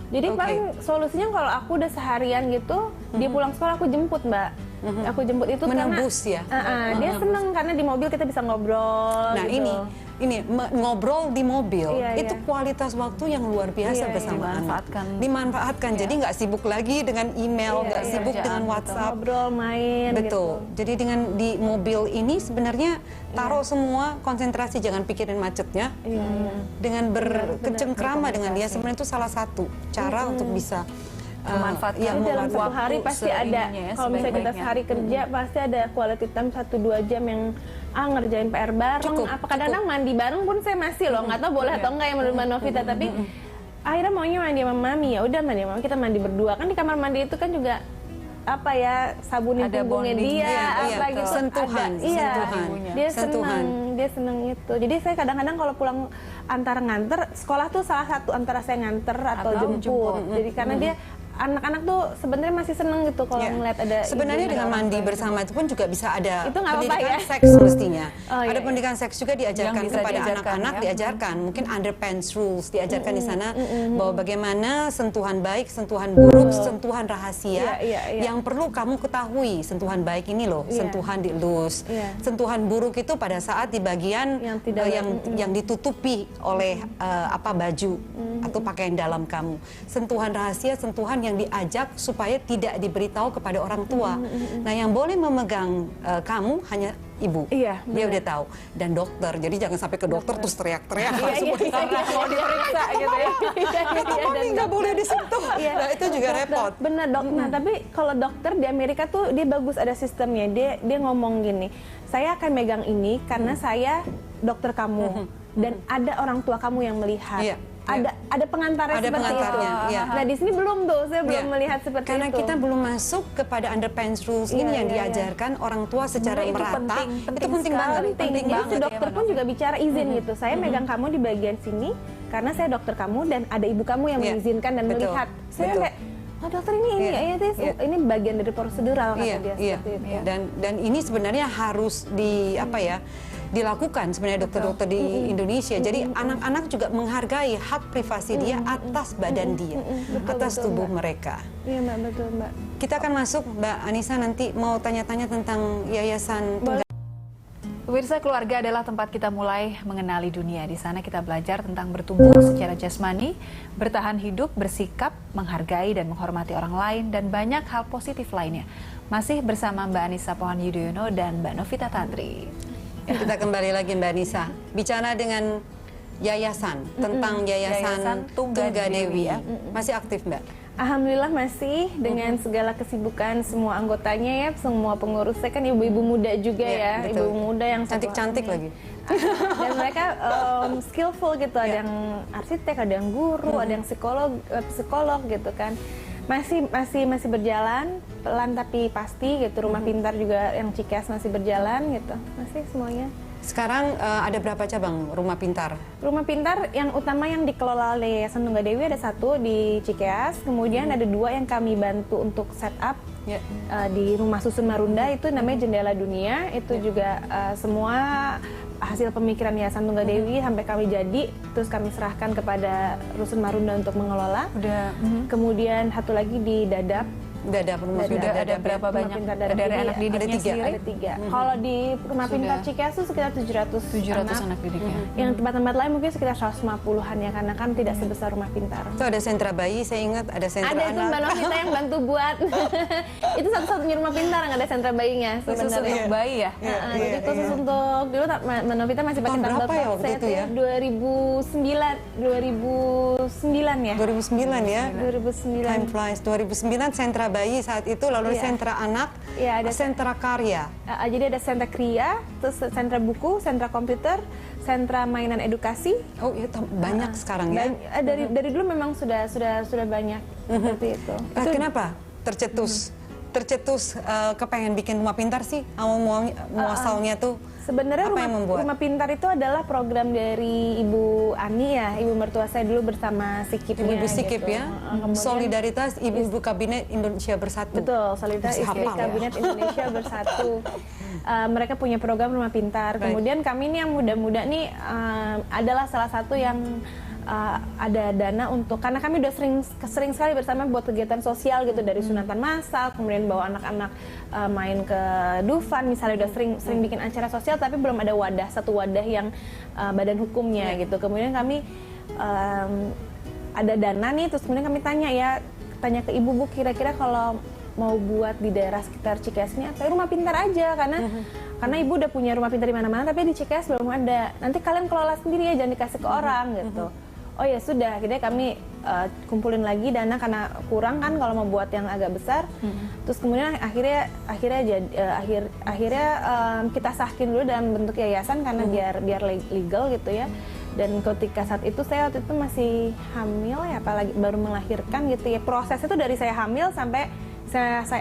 Jadi Oke. paling solusinya kalau aku udah seharian gitu, dia pulang sekolah aku jemput Mbak. Aku jemput itu Menembus karena ya? dia seneng karena di mobil kita bisa ngobrol. Nah gitu. ini ngobrol di mobil Iya, itu iya. kualitas waktu yang luar biasa Iya, bersama anak. Dimanfaatkan. Iya. Jadi nggak sibuk lagi dengan email, nggak Iya, sibuk iya. dengan Betul. WhatsApp. Ngobrol, main. Betul. Gitu. Jadi dengan di mobil ini sebenarnya taruh semua konsentrasi, jangan pikirin macetnya. Iya, iya. Dengan berkecengkrama dengan dia Berkomunikasi. sebenarnya itu salah satu cara untuk bisa Memanfaatkan ya, Jadi dalam waktu satu hari pasti ada, seininya ya, kalau misalnya kita sebaik-baiknya. sehari kerja pasti ada quality time 1-2 jam yang ngerjain PR bareng. Cukup, Apa kadang-kadang mandi bareng pun saya masih loh, nggak tahu boleh atau enggak ya menurut Mbak Novita, tapi akhirnya maunya mandi sama mami, ya udah mandi sama mami, kita mandi berdua. Kan di kamar mandi itu kan juga apa ya, sabunin Ada punggungnya bonding, dia, iya, apa iya, gitu. sentuhan, Ada, iya. sentuhan. Dia Sentuhan. dia seneng itu. Jadi saya kadang-kadang kalau pulang antara nganter, sekolah tuh salah satu antara saya nganter atau Atau jemput. jemput. Jadi karena dia anak-anak tuh sebenarnya masih seneng gitu kalau Ya. ngeliat ada Sebenarnya ibu dengan dan mandi orang tua. bersama itu pun juga bisa ada Itu nggak apa-apa pendidikan ya? seks mestinya. Oh, iya, Ada iya. pendidikan seks juga diajarkan Yang bisa kepada diajarkan, anak-anak, ya. diajarkan. Mungkin underpants rules diajarkan di sana bahwa bagaimana sentuhan baik, sentuhan buruk, sentuhan rahasia Iya, iya, iya. yang perlu kamu ketahui. Sentuhan baik ini loh, Iya. sentuhan dielus. Iya. Sentuhan buruk itu pada saat di bagian Yang tidak- yang ditutupi oleh apa baju atau pakaian dalam kamu. Sentuhan rahasia, sentuhan yang diajak supaya tidak diberitahu kepada orang tua. Nah, yang boleh memegang kamu hanya ibu. Iya, Dia udah tahu. Dan dokter. Jadi jangan sampai ke dokter terus teriak-teriak Iya, langsung iya, iya, mau diperiksa gitu ya. Kata mami nggak boleh disentuh. Iya. Nah, itu juga repot. Bener dok. Nah tapi kalau dokter di Amerika tuh dia bagus, ada sistemnya. Dia ngomong gini, saya akan megang ini karena saya dokter kamu dan ada orang tua kamu yang melihat. Iya. Ada pengantarnya Ada seperti pengantarnya, itu. iya. Nah di sini belum tuh, saya belum Iya. melihat seperti Karena itu. kita belum masuk kepada underpants rules ini Iya, yang iya, iya. diajarkan orang tua secara Sebenarnya itu merata. penting Itu penting sekali. banget. penting. Jadi si banget dokter ya, pun Mbak juga bicara izin gitu. Saya megang kamu di bagian sini karena saya dokter kamu dan ada ibu kamu yang Iya, mengizinkan dan betul, melihat. Saya betul. kayak, oh dokter ini Iya, ya, iya. ini bagian dari prosedural kata Iya, dia iya. seperti itu. Dan ini sebenarnya harus dilakukan sebenarnya dokter-dokter di Indonesia. Jadi anak-anak juga menghargai hak privasi dia atas badan dia, atas betul, tubuh Mbak. mereka. Iya mbak, betul mbak. Kita akan masuk, Mbak Anissa nanti mau tanya-tanya tentang yayasan tunggal. Pemirsa, keluarga adalah tempat kita mulai mengenali dunia. Di sana kita belajar tentang bertumbuh secara jasmani, bertahan hidup, bersikap, menghargai dan menghormati orang lain, dan banyak hal positif lainnya. Masih bersama Mbak Anissa Pohan Yudhoyono dan Mbak Novita Tantri. Kita kembali lagi Mbak Anissa, bicara dengan yayasan, tentang Yayasan Yayasan Tunggal Tunggal Dewi, Dewi. ya. Masih aktif, Mbak? Alhamdulillah masih dengan segala kesibukan semua anggotanya ya, semua pengurusnya kan ibu-ibu muda juga Iya, ya, betul. ibu muda yang satu Cantik-cantik ini. lagi. Dan mereka skillful gitu, ada yang arsitek, ada yang guru, ada yang psikolog gitu kan. Masih berjalan pelan tapi pasti gitu. Rumah pintar juga yang Cikeas masih berjalan gitu, masih semuanya. Sekarang ada berapa cabang rumah pintar? Rumah pintar yang utama yang dikelola oleh Yayasan Tunggal Dewi ada satu di Cikeas, kemudian ada 2 yang kami bantu untuk setup Ya. di Rumah Susun Marunda, itu namanya Jendela Dunia, itu juga semua hasil pemikiran Yayasan Tunggal Dewi sampai kami jadi, terus kami serahkan kepada Rusun Marunda untuk mengelola. Udah Kemudian satu lagi di Dadap. Dadap, rumah Dadap. pintar ada Dadap, ya. berapa Rumah banyak pintar Dadap dari ini anak ada didiknya tiga. sendiri? Ada 3. Kalau di Rumah Pintar Sudah. Cikeas itu sekitar 700 700 anak didiknya. Yang tempat-tempat lain mungkin sekitar 150-an ya, karena kan tidak sebesar Rumah Pintar. Itu ada sentra bayi, saya ingat ada sentra Ada itu anak. Mbak Novita yang bantu buat. Itu satu-satunya Rumah Pintar yang ada sentra bayinya Khusus sebenarnya. untuk bayi ya? Jadi khusus untuk dulu Mbak Novita masih pakai Tahun tanggal berapa ya waktu itu ya? 2009 ya. 2009 ya. 2009. Time flies. 2009 sentra bayi saat itu, lalu Iya. sentra anak, Iya, ada sentra karya. Jadi ada sentra kria, terus sentra buku, sentra komputer, sentra mainan edukasi. Oh iya, banyak sekarang ya. Dari dulu memang sudah banyak seperti itu. Kenapa tercetus kepengen bikin rumah pintar sih? Muasalnya tuh Sebenarnya apa yang membuat? rumah pintar itu adalah program dari Ibu Ani ya, ibu mertua saya dulu bersama Sikipnya. Ibu-ibu Sikip gitu. ya, Kemudian- Solidaritas Ibu-ibu Kabinet Indonesia Bersatu. Betul, Solidaritas Masih Istri hafal ya? Kabinet Indonesia Bersatu. mereka punya program Rumah Pintar. Kemudian kami nih yang muda-muda nih adalah salah satu yang ada dana untuk, karena kami udah sering sekali bersama buat kegiatan sosial gitu, dari sunatan massal, kemudian bawa anak-anak main ke Dufan misalnya, udah sering bikin acara sosial, tapi belum ada satu wadah yang badan hukumnya gitu. Kemudian kami ada dana nih, terus kemudian kami tanya ke ibu, Bu, kira-kira kalau mau buat di daerah sekitar Cikeas ini apa rumah pintar aja, karena ibu udah punya rumah pintar di mana-mana, tapi di Cikeas belum ada. Nanti kalian kelola sendiri ya, jangan dikasih ke orang gitu. Oh ya sudah, akhirnya kami kumpulin lagi dana karena kurang kan kalau mau buat yang agak besar. Terus kemudian akhirnya kita sahkin dulu dalam bentuk yayasan karena biar legal gitu ya. Dan ketika saat itu saya waktu itu masih hamil ya, apalagi baru melahirkan gitu ya. Prosesnya itu dari saya hamil sampai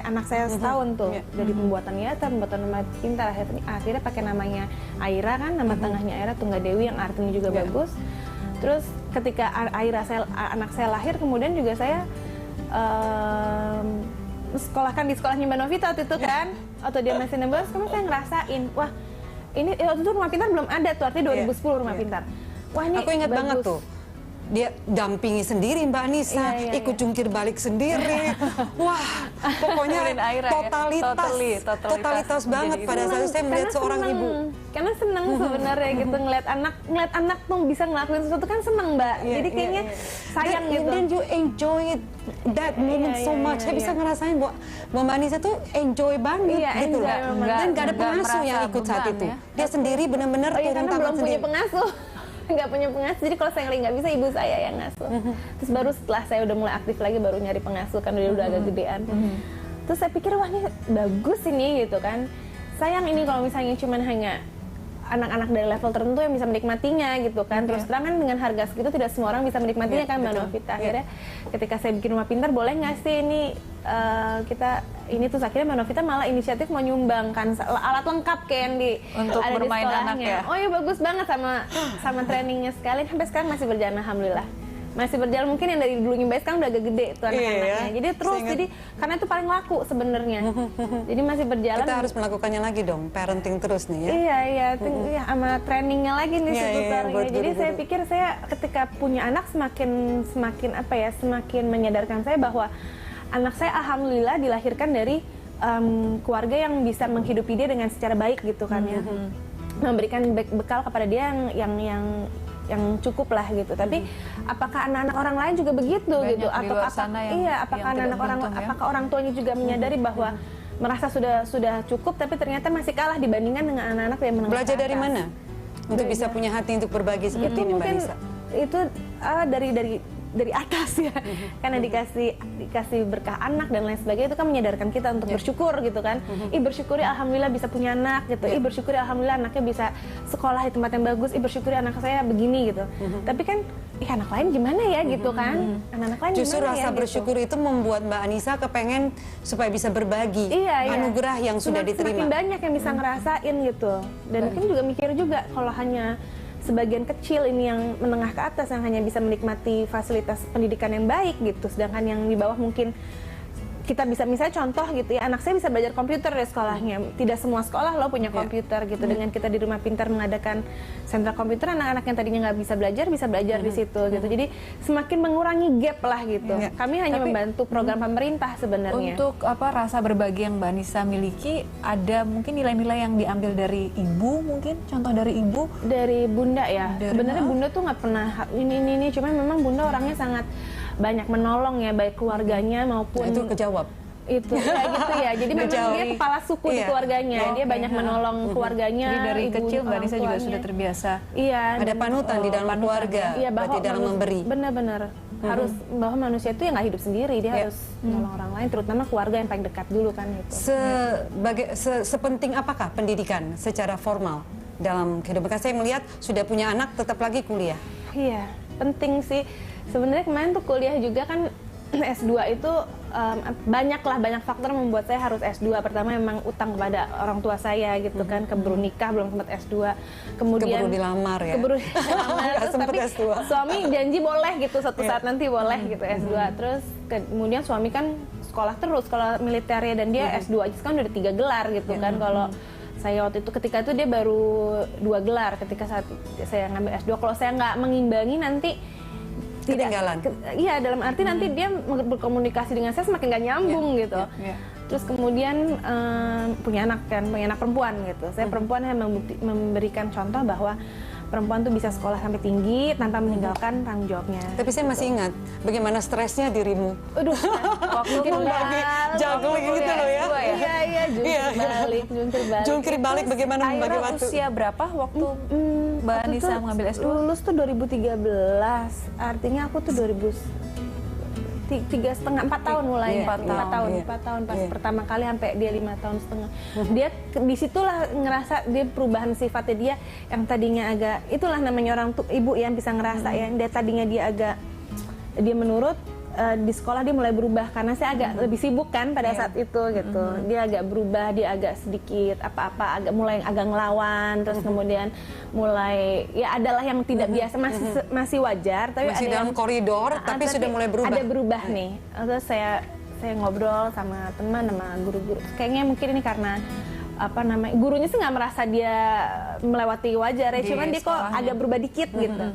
anak saya setahun tuh, dari pembuatan yayasan, pembuatan rumah pintar, akhirnya pakai namanya Aira kan, nama tengahnya Aira Tunggadewi yang artinya juga bagus. Terus ketika anak saya lahir, kemudian juga saya sekolahkan di sekolahnya Mbak Novita waktu itu kan, atau dia masih nembus, kemudian saya ngerasain, wah ini waktu itu rumah pintar belum ada tuh, artinya 2010 rumah pintar. Wah ini aku ingat banget tuh. Dia dampingi sendiri Mbak Anissa, ikut jungkir balik sendiri. Wah, pokoknya totalitas banget pada saat saya melihat seorang ibu. Karena seneng sebenarnya gitu ngeliat anak tuh bisa ngelakuin sesuatu kan seneng, Mbak. Jadi kayaknya sayang gitu. Dan you enjoy that moment so much. Saya bisa ngerasain bahwa Mbak Anissa tuh enjoy banget gitu loh. Dan gak ada pengasuh yang ikut saat itu. Dia sendiri benar-benar turun tangan sendiri. Punya pengasuh. Nggak punya pengasuh, jadi kalau saya nggak bisa, ibu saya yang ngasuh. Terus baru setelah saya udah mulai aktif lagi, baru nyari pengasuh kan udah agak gedean. Terus saya pikir, wah ini bagus ini gitu kan. Sayang ini kalau misalnya cuman hanya anak-anak dari level tertentu yang bisa menikmatinya gitu kan. Terus terang kan dengan harga segitu tidak semua orang bisa menikmatinya kan, Mbak Novita. Akhirnya ketika saya bikin rumah pintar, boleh nggak sih ini terus akhirnya Mbak Novita malah inisiatif mau nyumbangkan alat lengkap kayak yang untuk ada bermain di sekolahnya. anak ya. Oh iya bagus banget sama trainingnya sekali. Sampai sekarang masih berjalan, alhamdulillah. Masih berjalan, mungkin yang dari dulu nyumbang sekarang udah agak gede tuh anak-anaknya. Jadi terus, karena itu paling laku sebenarnya. Jadi masih berjalan. Kita harus melakukannya lagi dong, parenting terus nih ya. Iya, sama trainingnya lagi nih seputarnya. Jadi saya pikir saya ketika punya anak semakin menyadarkan saya bahwa anak saya alhamdulillah dilahirkan dari keluarga yang bisa menghidupi dia dengan secara baik gitu kan ya. Memberikan bekal kepada dia yang cukup lah gitu. Tapi apakah anak-anak orang lain juga begitu? Banyak gitu? Atau apakah orang tuanya juga menyadari bahwa merasa sudah cukup, tapi ternyata masih kalah dibandingkan dengan anak-anak yang menengah belajar ke atas. Dari mana untuk bisa punya hati untuk berbagi seperti ini, Mbak Anissa? Itu dari atas ya, karena dikasih berkah anak dan lain sebagainya, itu kan menyadarkan kita untuk bersyukur gitu kan. Bersyukuri alhamdulillah bisa punya anak gitu. Bersyukuri alhamdulillah anaknya bisa sekolah di tempat yang bagus. Bersyukuri anak saya begini gitu. Tapi kan anak lain gimana ya gitu kan. Anak lain justru gimana rasa ya, bersyukur gitu. Itu membuat Mbak Anissa kepengen supaya bisa berbagi anugerah yang sudah diterima. Semakin banyak yang bisa ngerasain gitu. Dan mungkin juga mikir juga kalau hanya sebagian kecil ini yang menengah ke atas yang hanya bisa menikmati fasilitas pendidikan yang baik gitu, sedangkan yang di bawah mungkin kita bisa misalnya contoh gitu ya, anak saya bisa belajar komputer di sekolahnya. Tidak semua sekolah loh punya komputer gitu. Dengan kita di Rumah Pintar mengadakan sentra komputer, anak-anak yang tadinya nggak bisa belajar di situ gitu. Jadi semakin mengurangi gap lah gitu. Kami hanya membantu program pemerintah sebenarnya. Untuk rasa berbagi yang Mbak Anissa miliki, ada mungkin nilai-nilai yang diambil dari ibu, mungkin contoh dari ibu? Dari bunda ya. Sebenarnya bunda tuh nggak pernah ini, cuma memang bunda orangnya sangat banyak menolong ya, baik keluarganya maupun itu kejawab itu ya gitu ya. Jadi memang dia kepala suku di keluarganya. Dia banyak menolong keluarganya. Jadi dari kecil Mbak Anissa juga sudah terbiasa. Iya. Ada panutan di dalam keluarga. Iya, berarti dalam memberi. Benar-benar harus bahwa manusia itu yang nggak hidup sendiri, dia harus menolong orang lain, terutama keluarga yang paling dekat dulu kan gitu. Sepenting apakah pendidikan secara formal dalam kehidupan? Saya melihat sudah punya anak tetap lagi kuliah. Iya, penting sih. Sebenarnya kemarin tuh kuliah juga kan S2 itu banyak faktor membuat saya harus S2. Pertama memang utang kepada orang tua saya gitu kan, keburu nikah belum sempat S2. Kemudian keburu dilamar ya. Keburu dilamar terus, tapi S2. Suami janji boleh gitu suatu saat nanti boleh gitu S2. Terus kemudian suami kan sekolah terus kalau militernya dan dia S2 aja kan udah 3 gelar gitu kan. Kalau saya waktu itu ketika itu dia baru 2 gelar ketika saat saya ngambil S2. Kalau saya nggak mengimbangi nanti ketinggalan. Iya, dalam arti nanti dia berkomunikasi dengan saya semakin nggak nyambung gitu. Terus kemudian punya anak perempuan gitu. Saya perempuan yang memberikan contoh bahwa perempuan tuh bisa sekolah sampai tinggi tanpa meninggalkan tanggung jawabnya. Tapi saya masih ingat bagaimana stresnya dirimu. Aduh, waktu membagi juggling gitu loh ya. Iya, jungkir balik bagaimana membagi waktu. Usia berapa waktu Mbak Anissa mengambil S2? Lulus tuh 2013, artinya aku tuh 4 tahun mulainya. 4 tahun pas pertama kali sampai dia 5 tahun setengah. Dia disitulah ngerasa dia perubahan sifatnya dia yang tadinya agak, itulah namanya orang ibu yang bisa ngerasa ya. Dia tadinya dia menurut, di sekolah dia mulai berubah karena saya agak lebih sibuk kan pada saat itu gitu. Dia agak berubah, dia agak sedikit mulai agak ngelawan, terus kemudian mulai ya adalah yang tidak biasa, masih wajar tapi masih ada dalam yang, koridor tapi sudah mulai berubah. Ada berubah nih. Terus saya ngobrol sama teman, sama guru-guru. Kayaknya mungkin ini karena gurunya sih nggak merasa dia melewati wajar ya, cuman dia kok agak berubah dikit gitu.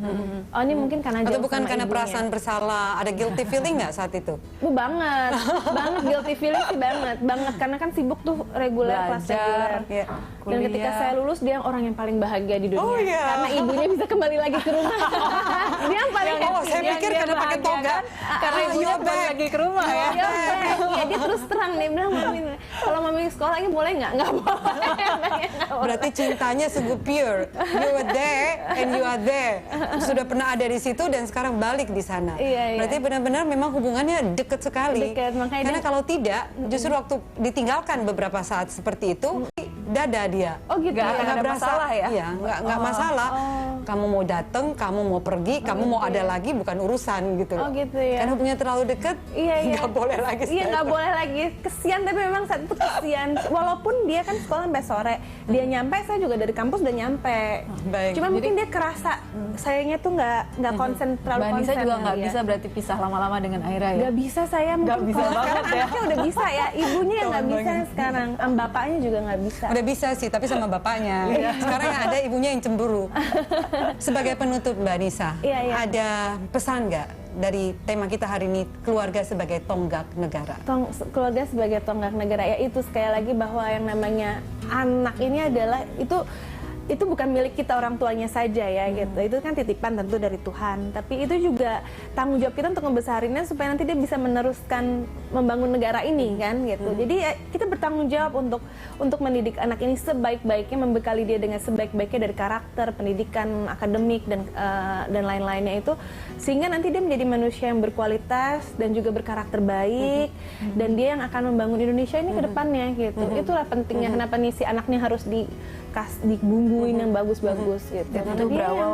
Oh ini mungkin karena atau jauh bukan sama karena ibunya. perasaan bersalah, ada guilty feeling nggak saat itu? Banget guilty feeling sih banget karena kan sibuk tuh kelas reguler. Dan ketika saya lulus dia orang yang paling bahagia di dunia karena ibunya bisa kembali lagi ke rumah. Dia yang paling saya pikir karena pakai toga karena ibunya kembali lagi ke rumah ya. Iya, dia terus terang nih bilang, kalau mami sekolah lagi boleh nggak boleh. Berarti cintanya sungguh pure. You were there and you are there. Sudah pernah ada di situ dan sekarang balik di sana. Berarti benar-benar memang hubungannya dekat sekali. Karena kalau tidak, justru waktu ditinggalkan beberapa saat seperti itu, dada dia. Oh gitu. Nggak ada masalah ya? Iya, nggak masalah. Kamu mau datang, kamu mau pergi, kamu mau ada lagi, bukan urusan gitu. Oh gitu ya. Karena hubungannya terlalu dekat, nggak boleh lagi. Iya, nggak boleh lagi. Kesian, tapi memang saat itu kesian. Walaupun dia kan sekolah sampai sore, dia nyampe, saya juga dari kampus udah nyampe. Baik. Cuma mungkin dia kerasa sayangnya tuh nggak konsen, terlalu konsen. Mbak Anissa juga nggak bisa berarti pisah lama-lama dengan Aira ya? Nggak bisa saya, mungkin bisa kalau sekarang banget ya. anaknya udah bisa ya, ibunya yang nggak bisa sekarang, bapaknya juga nggak bisa. Udah bisa sih, tapi sama bapaknya. Sekarang yang ada ibunya yang cemburu. Sebagai penutup Mbak Anissa, ada pesan nggak dari tema kita hari ini, keluarga sebagai tonggak negara? Keluarga sebagai tonggak negara, ya itu sekali lagi bahwa yang namanya anak ini adalah itu bukan milik kita orang tuanya saja ya gitu. Itu kan titipan tentu dari Tuhan. Tapi itu juga tanggung jawab kita untuk membesarinnya supaya nanti dia bisa meneruskan membangun negara ini kan gitu. Jadi ya, kita bertanggung jawab untuk mendidik anak ini sebaik-baiknya, membekali dia dengan sebaik-baiknya dari karakter, pendidikan, akademik dan lain-lainnya itu, sehingga nanti dia menjadi manusia yang berkualitas dan juga berkarakter baik, dan dia yang akan membangun Indonesia ini ke depannya gitu. Itulah pentingnya kenapa nih si anaknya harus dibumbuin yang bagus-bagus gitu. Dan Karena itu dia berawal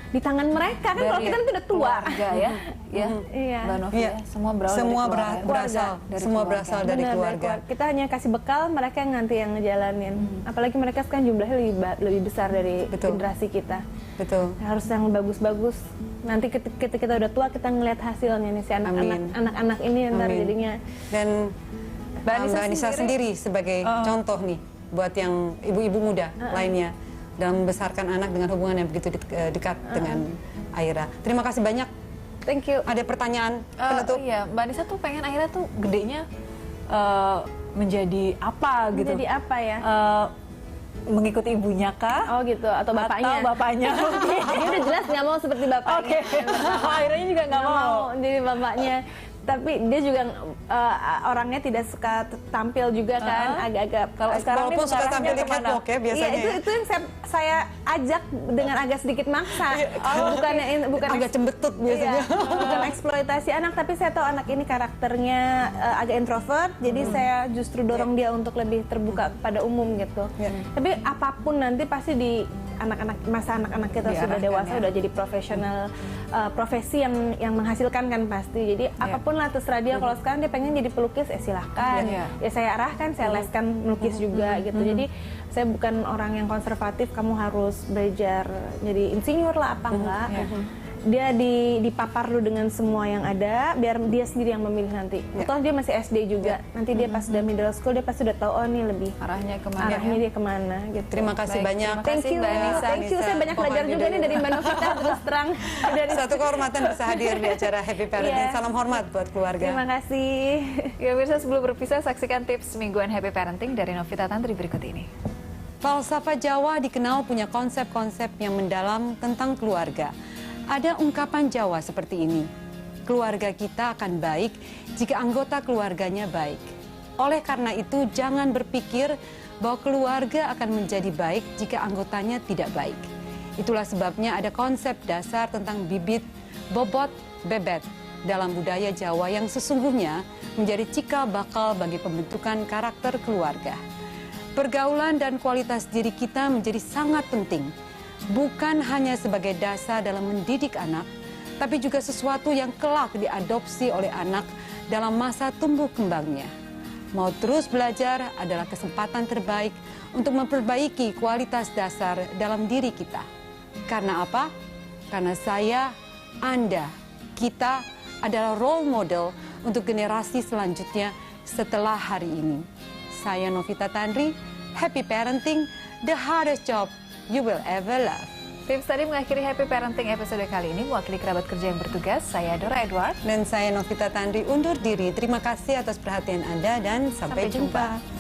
di tangan mereka kan, kalau kita kan udah tua. Keluarga ya. Iya. Mbak Novi ya. Semua berasal dari keluarga. Kita hanya kasih bekal, mereka yang nanti yang ngejalanin. Apalagi mereka sekarang jumlahnya lebih besar dari generasi kita. Betul. Harus yang bagus-bagus. Nanti ketika kita udah tua, kita ngelihat hasilnya nih si anak-anak ini ntar jadinya. Dan Mbak Anissa sendiri sebagai contoh nih buat yang ibu-ibu muda lainnya dalam membesarkan anak dengan hubungan yang begitu dekat dengan Aira. Terima kasih banyak. Thank you. Ada pertanyaan penutup? Iya, Mbak Anissa tuh pengen Aira tuh gedenya menjadi apa gitu? Menjadi apa ya? Mengikuti ibunya kah? Oh gitu, atau bapaknya? Atau bapaknya. Dia udah jelas nggak mau seperti bapaknya. Airanya juga nggak mau jadi bapaknya. Tapi dia juga orangnya tidak suka tampil juga kan, agak-agak. Kalau sekarang walaupun suka tampil di catwalk ya biasanya. Iya, itu yang saya ajak dengan agak sedikit maksa. Bukan agak cembetut biasanya. Iya, bukan eksploitasi anak, tapi saya tahu anak ini karakternya agak introvert, jadi saya justru dorong dia untuk lebih terbuka kepada umum gitu. Tapi apapun nanti pasti di anak-anak kita sudah dewasa, udah jadi profesional, profesi yang menghasilkan kan pasti. Jadi apapun lah terserah dia. Kalau sekarang dia pengen jadi pelukis, silahkan. Ya saya arahkan, saya leskan melukis juga gitu. Jadi saya bukan orang yang konservatif, kamu harus belajar jadi insinyur lah apa enggak. dia dipapar dulu dengan semua yang ada, biar dia sendiri yang memilih nanti. Atau dia masih SD juga, nanti dia pas udah middle school dia pasti udah tahu oh ini lebih Arahnya kemana? arahnya dia kemana gitu. Terima kasih Baik, banyak. terima kasih, Mbak Anissa. Thank you. Saya banyak belajar juga nih dari Mbak Novita, terus terang. Dari Satu kehormatan bisa hadir di acara Happy Parenting. Iya. Salam hormat buat keluarga. Terima kasih. Ya pemirsa, sebelum berpisah saksikan tips mingguan Happy Parenting dari Novita Tantri berikut ini. Falsafah Jawa dikenal punya konsep-konsep yang mendalam tentang keluarga. Ada ungkapan Jawa seperti ini, keluarga kita akan baik jika anggota keluarganya baik. Oleh karena itu, jangan berpikir bahwa keluarga akan menjadi baik jika anggotanya tidak baik. Itulah sebabnya ada konsep dasar tentang bibit, bobot, bebet dalam budaya Jawa yang sesungguhnya menjadi cikal bakal bagi pembentukan karakter keluarga. Pergaulan dan kualitas diri kita menjadi sangat penting. Bukan hanya sebagai dasar dalam mendidik anak, tapi juga sesuatu yang kelak diadopsi oleh anak dalam masa tumbuh kembangnya. Mau terus belajar adalah kesempatan terbaik untuk memperbaiki kualitas dasar dalam diri kita. Karena apa? Karena saya, Anda, kita adalah role model untuk generasi selanjutnya setelah hari ini. Saya Novita Tandri, Happy Parenting, the hardest job you will ever love. Tips tadi mengakhiri Happy Parenting episode kali ini. Mewakili kerabat kerja yang bertugas, saya Dora Edward. Dan saya Novita Tandri undur diri. Terima kasih atas perhatian Anda dan sampai jumpa.